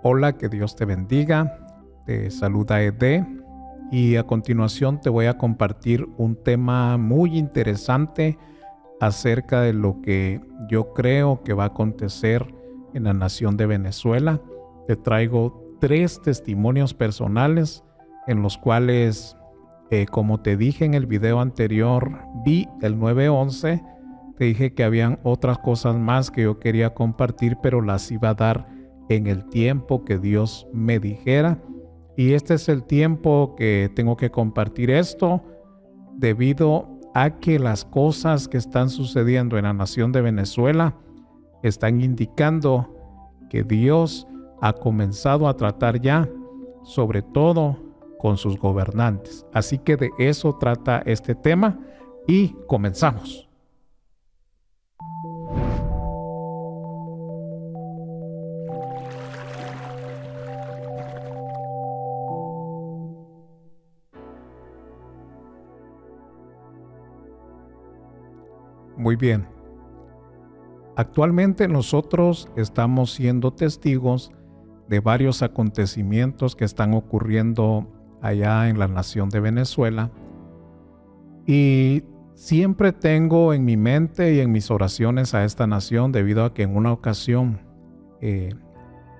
Hola, que Dios te bendiga. Te saluda Ede y a continuación te voy a compartir un tema muy interesante acerca de lo que yo creo que va a acontecer en la nación de Venezuela. Te traigo 3 testimonios personales en los cuales, como te dije en el video anterior, vi el 9/11. Te dije que habían otras cosas más que yo quería compartir, pero las iba a dar en el tiempo que Dios me dijera. Y este es el tiempo que tengo que compartir esto, debido a que las cosas que están sucediendo en la nación de Venezuela están indicando que Dios ha comenzado a tratar ya, sobre todo con sus gobernantes. Así que de eso trata este tema y comenzamos. Muy bien. Actualmente nosotros estamos siendo testigos de varios acontecimientos que están ocurriendo allá en la nación de Venezuela. Y siempre tengo en mi mente y en mis oraciones a esta nación, debido a que en una ocasión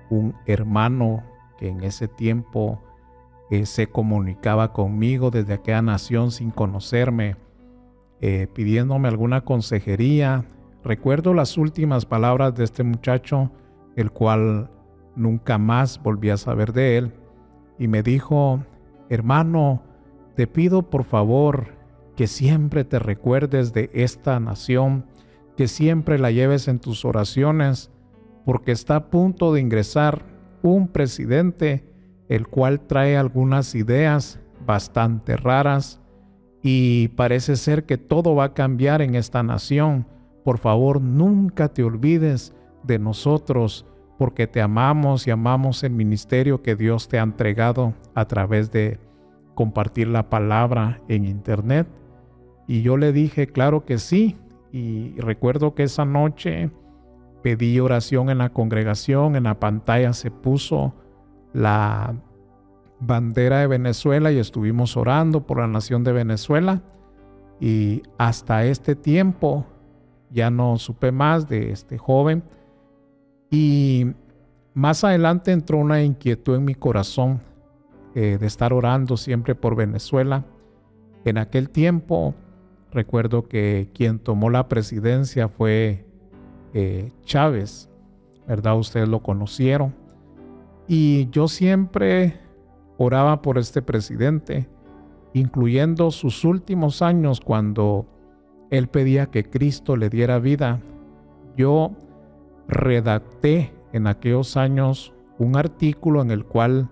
un hermano que en ese tiempo se comunicaba conmigo desde aquella nación sin conocerme, pidiéndome alguna consejería. Recuerdo las últimas palabras de este muchacho, el cual nunca más volví a saber de él, y me dijo: hermano, te pido por favor que siempre te recuerdes de esta nación, que siempre la lleves en tus oraciones, porque está a punto de ingresar un presidente, el cual trae algunas ideas bastante raras, y parece ser que todo va a cambiar en esta nación. Por favor, nunca te olvides de nosotros, porque te amamos y amamos el ministerio que Dios te ha entregado a través de compartir la palabra en internet. Y yo le dije, claro que sí. Y recuerdo que esa noche pedí oración en la congregación. En la pantalla se puso la bandera de Venezuela y estuvimos orando por la nación de Venezuela, y hasta este tiempo ya no supe más de este joven. Y más adelante entró una inquietud en mi corazón de estar orando siempre por Venezuela. En aquel tiempo recuerdo que quien tomó la presidencia fue Chávez, ¿verdad? Ustedes lo conocieron. Y yo siempre oraba por este presidente, incluyendo sus últimos años cuando él pedía que Cristo le diera vida. Yo redacté en aquellos años un artículo en el cual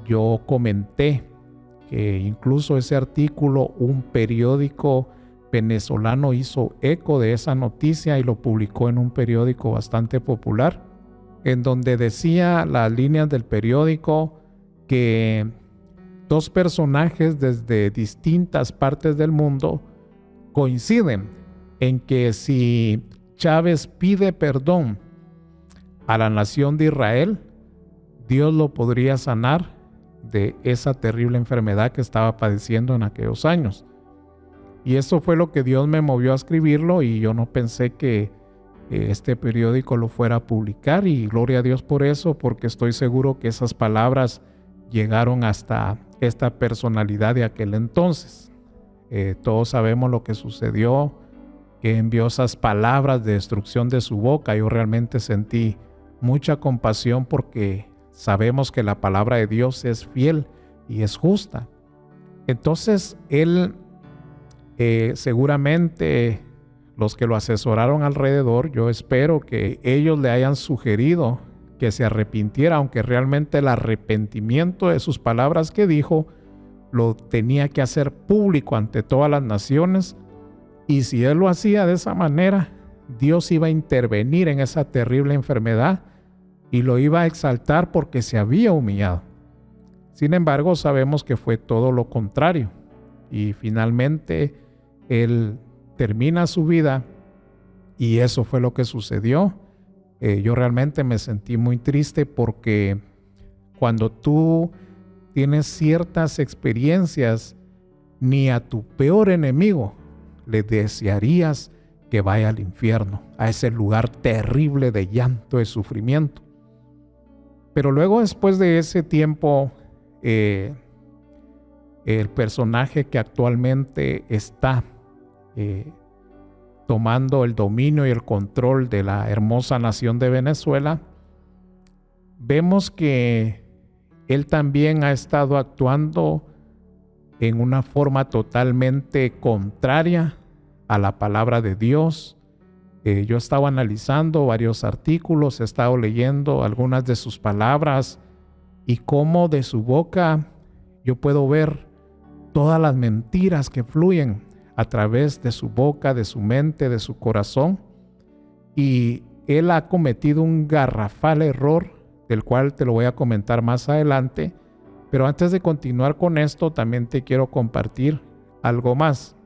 yo comenté que incluso ese artículo, un periódico venezolano hizo eco de esa noticia y lo publicó en un periódico bastante popular, en donde decía las líneas del periódico que 2 personajes desde distintas partes del mundo coinciden en que si Chávez pide perdón a la nación de Israel, Dios lo podría sanar de esa terrible enfermedad que estaba padeciendo en aquellos años. Y eso fue lo que Dios me movió a escribirlo, y yo no pensé que este periódico lo fuera a publicar, y gloria a Dios por eso, porque estoy seguro que esas palabras llegaron hasta esta personalidad de aquel entonces. Todos sabemos lo que sucedió, que envió esas palabras de destrucción de su boca. Yo realmente sentí mucha compasión, porque sabemos que la palabra de Dios es fiel y es justa. Entonces él, seguramente los que lo asesoraron alrededor, yo espero que ellos le hayan sugerido que se arrepintiera, aunque realmente el arrepentimiento de sus palabras que dijo lo tenía que hacer público ante todas las naciones. Y si él lo hacía de esa manera, Dios iba a intervenir en esa terrible enfermedad y lo iba a exaltar, porque se había humillado. Sin embargo, sabemos que fue todo lo contrario, y finalmente él termina su vida, y eso fue lo que sucedió. yo realmente me sentí muy triste porque cuando tú tienes ciertas experiencias, ni a tu peor enemigo le desearías que vaya al infierno, a ese lugar terrible de llanto, de sufrimiento. Pero luego, después de ese tiempo, el personaje que actualmente está tomando el dominio y el control de la hermosa nación de Venezuela, vemos que él también ha estado actuando en una forma totalmente contraria a la palabra de Dios. Yo estaba analizando varios artículos, he estado leyendo algunas de sus palabras y cómo de su boca yo puedo ver todas las mentiras que fluyen a través de su boca, de su mente, de su corazón. Y él ha cometido un garrafal error, del cual te lo voy a comentar más adelante. Pero antes de continuar con esto, también te quiero compartir algo más.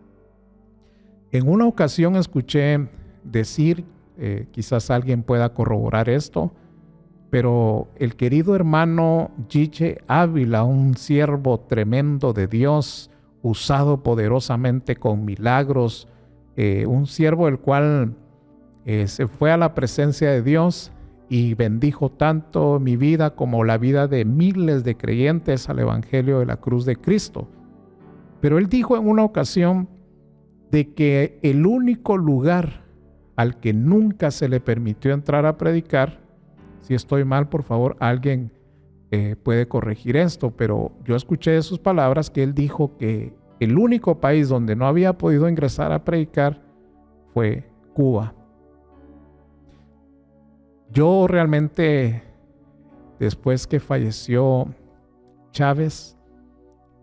En una ocasión escuché decir, quizás alguien pueda corroborar esto, pero el querido hermano Gille Ávila, un siervo tremendo de Dios, usado poderosamente con milagros, un siervo el cual se fue a la presencia de Dios y bendijo tanto mi vida como la vida de miles de creyentes al Evangelio de la cruz de Cristo. Pero él dijo en una ocasión de que el único lugar al que nunca se le permitió entrar a predicar, si estoy mal, por favor, alguien puede corregir esto, pero yo escuché de sus palabras que él dijo que el único país donde no había podido ingresar a predicar fue Cuba. Yo realmente, después que falleció Chávez,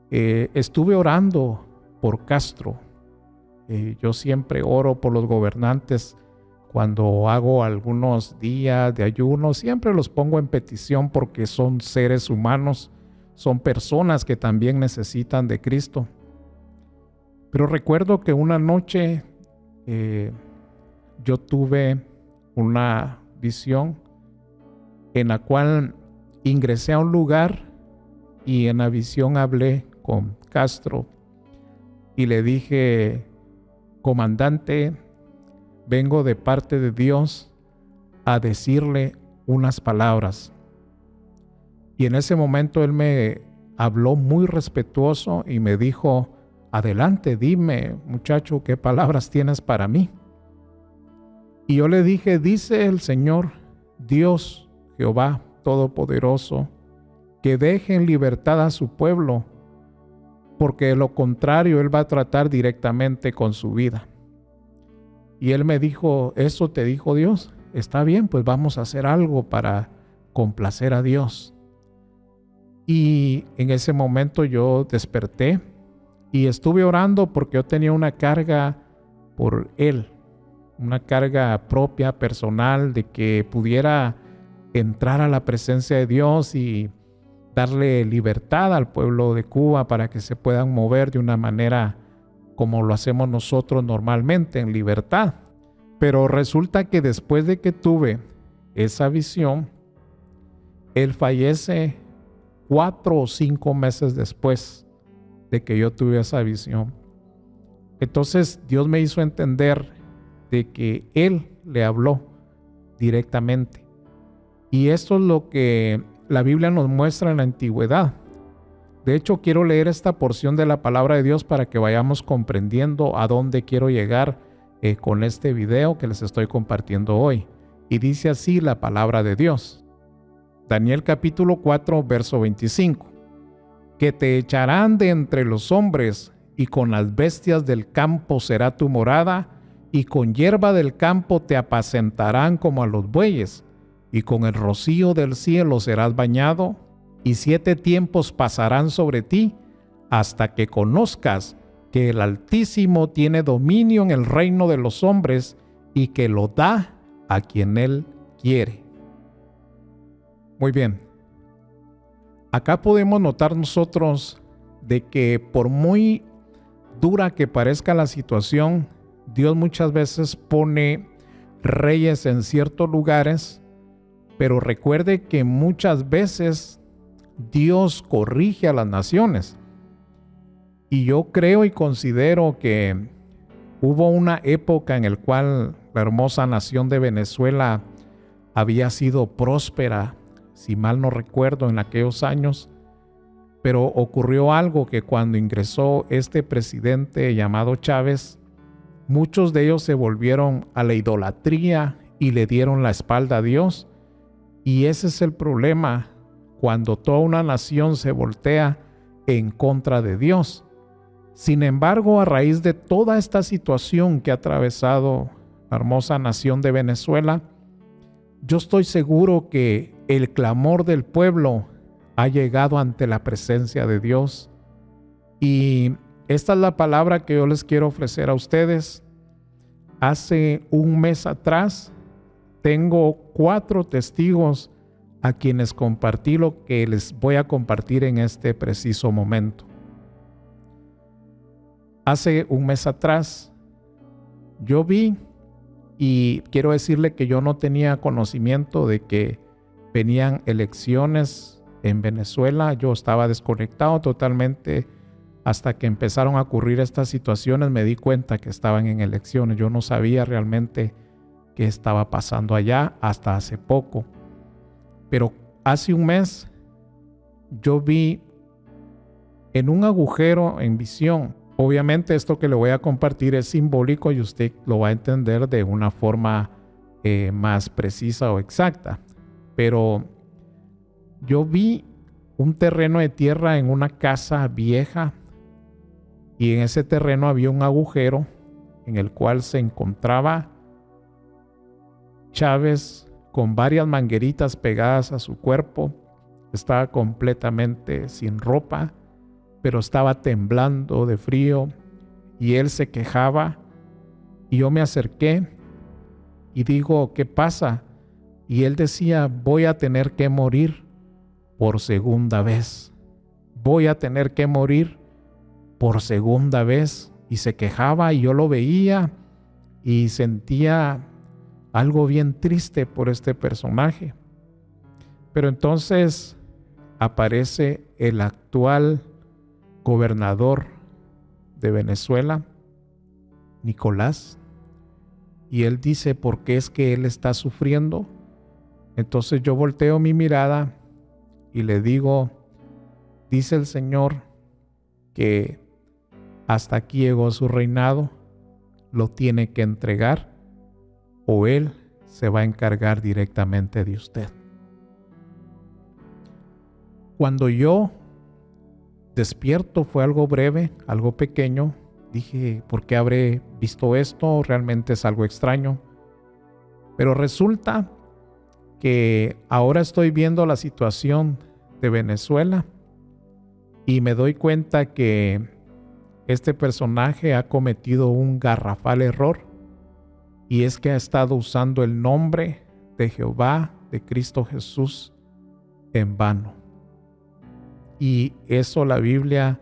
estuve orando por Castro. Yo siempre oro por los gobernantes. Cuando hago algunos días de ayuno, siempre los pongo en petición porque son seres humanos, son personas que también necesitan de Cristo. Pero recuerdo que una noche yo tuve una visión en la cual ingresé a un lugar y en la visión hablé con Castro y le dije: comandante, vengo de parte de Dios a decirle unas palabras. Y en ese momento él me habló muy respetuoso y me dijo: adelante, dime, muchacho, ¿qué palabras tienes para mí? Y yo le dije: dice el Señor, Dios, Jehová Todopoderoso, que deje en libertad a su pueblo, porque de lo contrario Él va a tratar directamente con su vida. Y él me dijo: ¿eso te dijo Dios? Está bien, pues vamos a hacer algo para complacer a Dios. Y en ese momento yo desperté y estuve orando porque yo tenía una carga por él, una carga propia, personal, de que pudiera entrar a la presencia de Dios y darle libertad al pueblo de Cuba para que se puedan mover de una manera como lo hacemos nosotros normalmente, en libertad. Pero resulta que después de que tuve esa visión, él fallece 4 o 5 meses después de que yo tuve esa visión. Entonces Dios me hizo entender de que Él le habló directamente. Y esto es lo que la Biblia nos muestra en la antigüedad. De hecho, quiero leer esta porción de la palabra de Dios para que vayamos comprendiendo a dónde quiero llegar con este video que les estoy compartiendo hoy. Y dice así la palabra de Dios. Daniel capítulo 4, verso 25. Que te echarán de entre los hombres, y con las bestias del campo será tu morada, y con hierba del campo te apacentarán como a los bueyes, y con el rocío del cielo serás bañado, y 7 tiempos pasarán sobre ti, hasta que conozcas que el Altísimo tiene dominio en el reino de los hombres, y que lo da a quien Él quiere. Muy bien. Acá podemos notar nosotros de que por muy dura que parezca la situación, Dios muchas veces pone reyes en ciertos lugares Pero recuerde que muchas veces Dios corrige a las naciones. Y yo creo y considero que hubo una época en la cual la hermosa nación de Venezuela había sido próspera, si mal no recuerdo, en aquellos años. Pero ocurrió algo, que cuando ingresó este presidente llamado Chávez, muchos de ellos se volvieron a la idolatría y le dieron la espalda a Dios. Y ese es el problema, cuando toda una nación se voltea en contra de Dios. Sin embargo, a raíz de toda esta situación que ha atravesado la hermosa nación de Venezuela, yo estoy seguro que el clamor del pueblo ha llegado ante la presencia de Dios. Y esta es la palabra que yo les quiero ofrecer a ustedes. Hace un mes atrás tengo 4 testigos a quienes compartí lo que les voy a compartir en este preciso momento. Hace un mes atrás yo vi, y quiero decirle que yo no tenía conocimiento de que venían elecciones en Venezuela. Yo estaba desconectado totalmente. Hasta que empezaron a ocurrir estas situaciones me di cuenta que estaban en elecciones. Yo no sabía realmente qué estaba pasando allá hasta hace poco. Pero hace un mes yo vi en un agujero en visión. Obviamente esto que le voy a compartir es simbólico y usted lo va a entender de una forma más precisa o exacta. Pero yo vi un terreno de tierra en una casa vieja, y en ese terreno había un agujero en el cual se encontraba Chávez con varias mangueritas pegadas a su cuerpo. Estaba completamente sin ropa, pero estaba temblando de frío y él se quejaba. Y yo me acerqué y digo, ¿qué pasa? Y él decía, voy a tener que morir por segunda vez. Voy a tener que morir por segunda vez. Y se quejaba y yo lo veía y sentía algo bien triste por este personaje. Pero entonces aparece el actual gobernador de Venezuela, Nicolás, y él dice, ¿por qué es que él está sufriendo? Entonces yo volteo mi mirada y le digo, dice el Señor que hasta aquí llegó su reinado, lo tiene que entregar o él se va a encargar directamente de usted. Cuando yo despierto fue algo breve, algo pequeño. Dije, ¿por qué habré visto esto? Realmente es algo extraño. Pero resulta que ahora estoy viendo la situación de Venezuela y me doy cuenta que este personaje ha cometido un garrafal error, y es que ha estado usando el nombre de Jehová, de Cristo Jesús, en vano. Y eso la Biblia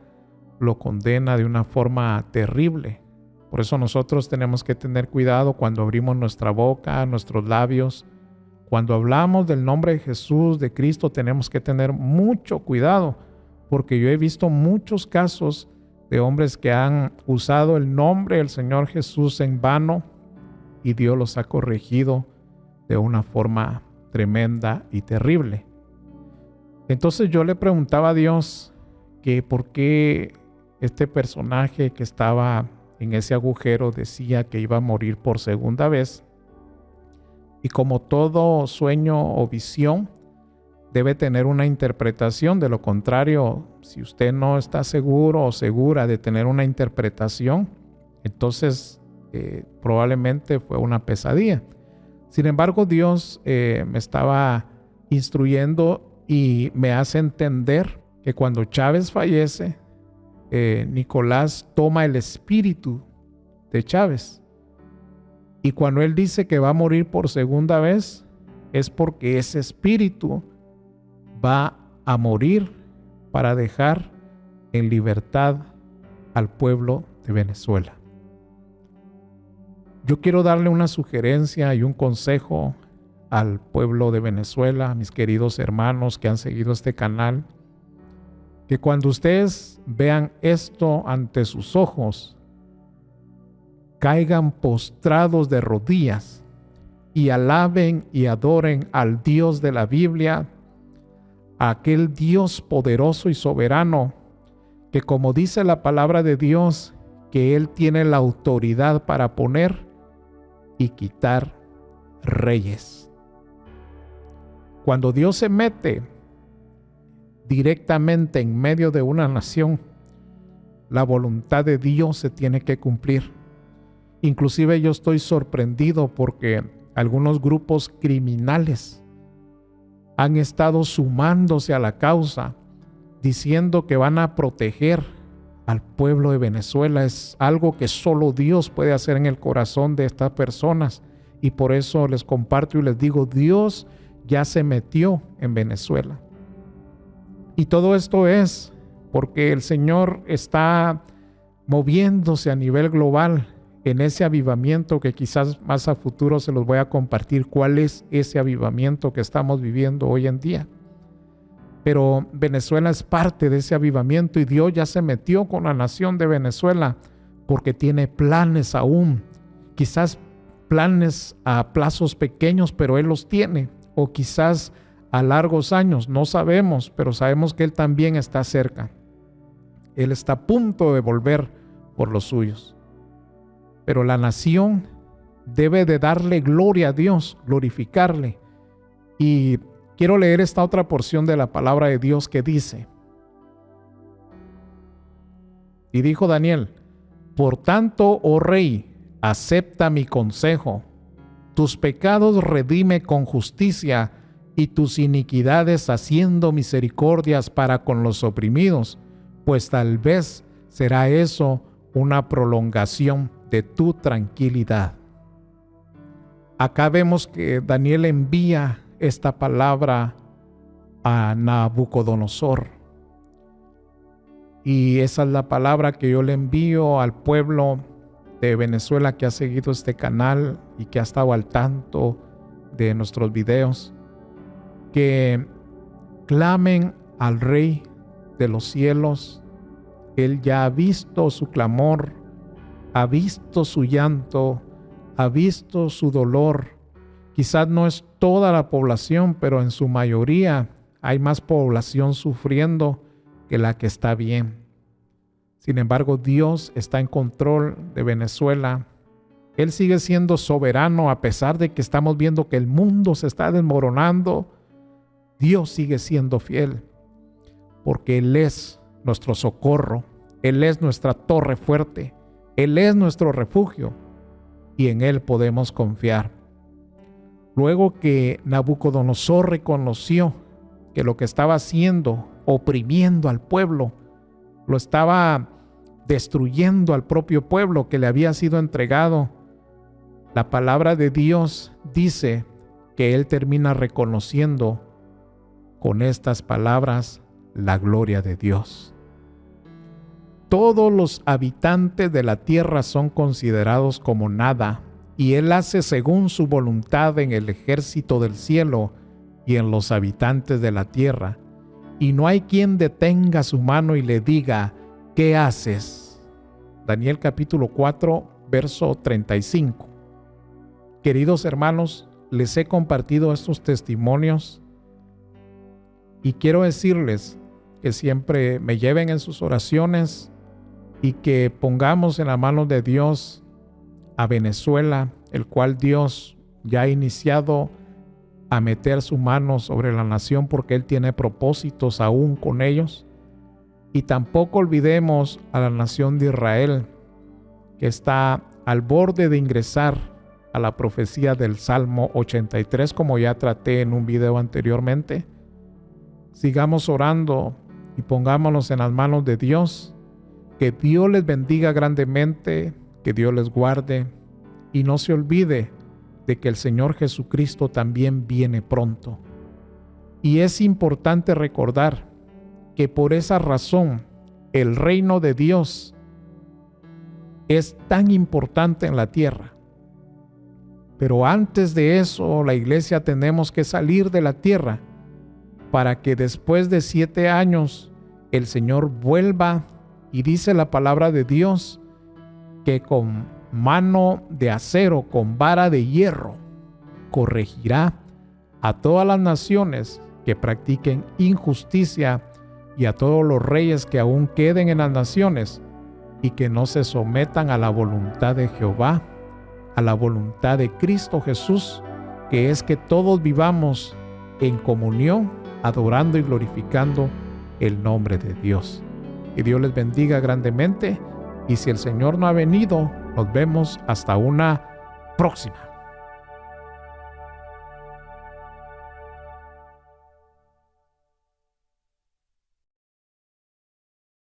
lo condena de una forma terrible. Por eso nosotros tenemos que tener cuidado cuando abrimos nuestra boca, nuestros labios. Cuando hablamos del nombre de Jesús, de Cristo, tenemos que tener mucho cuidado, porque yo he visto muchos casos de hombres que han usado el nombre del Señor Jesús en vano y Dios los ha corregido de una forma tremenda y terrible. Entonces yo le preguntaba a Dios que por qué este personaje que estaba en ese agujero decía que iba a morir por segunda vez. Y como todo sueño o visión, debe tener una interpretación. De lo contrario, si usted no está seguro o segura de tener una interpretación, entonces probablemente fue una pesadilla. Sin embargo, Dios me estaba instruyendo y me hace entender que cuando Chávez fallece, Nicolás toma el espíritu de Chávez. Y cuando él dice que va a morir por segunda vez, es porque ese espíritu va a morir para dejar en libertad al pueblo de Venezuela. Yo quiero darle una sugerencia y un consejo al pueblo de Venezuela, a mis queridos hermanos que han seguido este canal, que cuando ustedes vean esto ante sus ojos, caigan postrados de rodillas y alaben y adoren al Dios de la Biblia, a aquel Dios poderoso y soberano, que como dice la palabra de Dios, que Él tiene la autoridad para poner y quitar reyes. Cuando Dios se mete directamente en medio de una nación, la voluntad de Dios se tiene que cumplir. Inclusive yo estoy sorprendido porque algunos grupos criminales han estado sumándose a la causa, diciendo que van a proteger al pueblo de Venezuela. Es algo que solo Dios puede hacer en el corazón de estas personas, y por eso les comparto y les digo, Dios ya se metió en Venezuela. Y todo esto es porque el Señor está moviéndose a nivel global en ese avivamiento que quizás más a futuro se los voy a compartir cuál es ese avivamiento que estamos viviendo hoy en día. Pero Venezuela es parte de ese avivamiento y Dios ya se metió con la nación de Venezuela porque tiene planes aún, quizás planes a plazos pequeños, pero Él los tiene, o quizás a largos años, no sabemos, pero sabemos que Él también está cerca. Él está a punto de volver por los suyos. Pero la nación debe de darle gloria a Dios, glorificarle. Y quiero leer esta otra porción de la palabra de Dios que dice: y dijo Daniel, por tanto, oh rey, acepta mi consejo, tus pecados redime con justicia y tus iniquidades haciendo misericordias para con los oprimidos, pues tal vez será eso una prolongación de tu tranquilidad. Acá vemos que Daniel envía esta palabra a Nabucodonosor. Y esa es la palabra que yo le envío al pueblo de Venezuela que ha seguido este canal y que ha estado al tanto de nuestros videos. Que clamen al Rey de los cielos. Él ya ha visto su clamor, ha visto su llanto, ha visto su dolor. Quizás no es toda la población, pero en su mayoría hay más población sufriendo que la que está bien. Sin embargo, Dios está en control de Venezuela. Él sigue siendo soberano a pesar de que estamos viendo que el mundo se está desmoronando. Dios sigue siendo fiel porque Él es nuestro socorro. Él es nuestra torre fuerte. Él es nuestro refugio y en Él podemos confiar. Luego que Nabucodonosor reconoció que lo que estaba haciendo, oprimiendo al pueblo, lo estaba destruyendo al propio pueblo que le había sido entregado, la palabra de Dios dice que Él termina reconociendo con estas palabras la gloria de Dios. Todos los habitantes de la tierra son considerados como nada, y Él hace según su voluntad en el ejército del cielo y en los habitantes de la tierra, y no hay quien detenga su mano y le diga, ¿qué haces? Daniel capítulo 4, verso 35. Queridos hermanos, les he compartido estos testimonios y quiero decirles que siempre me lleven en sus oraciones y que pongamos en la mano de Dios a Venezuela, el cual Dios ya ha iniciado a meter su mano sobre la nación porque Él tiene propósitos aún con ellos. Y tampoco olvidemos a la nación de Israel, que está al borde de ingresar a la profecía del Salmo 83, como ya traté en un video anteriormente. Sigamos orando y pongámonos en las manos de Dios. Que Dios les bendiga grandemente, que Dios les guarde y no se olvide de que el Señor Jesucristo también viene pronto. Y es importante recordar que por esa razón el reino de Dios es tan importante en la tierra. Pero antes de eso, la iglesia tenemos que salir de la tierra para que después de 7 años el Señor vuelva, y dice la palabra de Dios que con mano de acero, con vara de hierro, corregirá a todas las naciones que practiquen injusticia y a todos los reyes que aún queden en las naciones y que no se sometan a la voluntad de Jehová, a la voluntad de Cristo Jesús, que es que todos vivamos en comunión, adorando y glorificando el nombre de Dios. Que Dios les bendiga grandemente, y si el Señor no ha venido, nos vemos hasta una próxima.